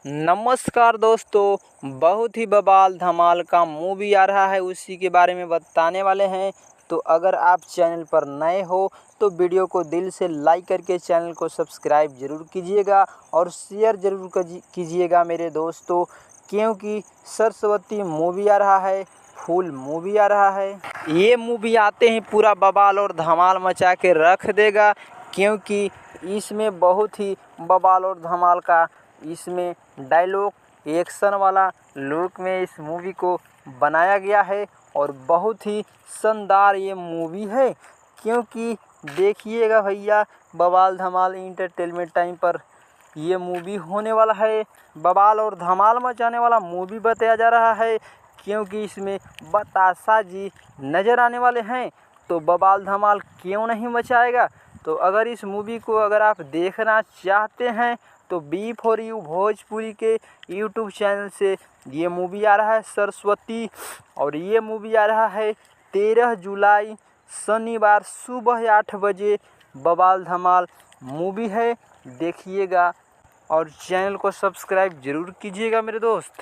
नमस्कार दोस्तों, बहुत ही बवाल धमाल का मूवी आ रहा है, उसी के बारे में बताने वाले हैं। तो अगर आप चैनल पर नए हो तो वीडियो को दिल से लाइक करके चैनल को सब्सक्राइब ज़रूर कीजिएगा और शेयर ज़रूर कीजिएगा मेरे दोस्तों, क्योंकि सरस्वती मूवी आ रहा है, फुल मूवी आ रहा है। ये मूवी आते ही पूरा बवाल और धमाल मचा के रख देगा, क्योंकि इसमें बहुत ही बवाल और धमाल का इसमें डायलॉग एक्शन वाला लुक में इस मूवी को बनाया गया है और बहुत ही शानदार ये मूवी है। क्योंकि देखिएगा भैया, बवाल धमाल इंटरटेनमेंट टाइम पर ये मूवी होने वाला है। बवाल और धमाल मचाने वाला मूवी बताया जा रहा है, क्योंकि इसमें बतासा जी नज़र आने वाले हैं। तो बवाल धमाल क्यों नहीं मचाएगा। तो अगर इस मूवी को अगर आप देखना चाहते हैं तो B4U भोजपुरी के यूट्यूब चैनल से ये मूवी आ रहा है सरस्वती, और ये मूवी आ रहा है 13 जुलाई शनिवार सुबह 8 बजे। बवाल धमाल मूवी है, देखिएगा और चैनल को सब्सक्राइब ज़रूर कीजिएगा मेरे दोस्त।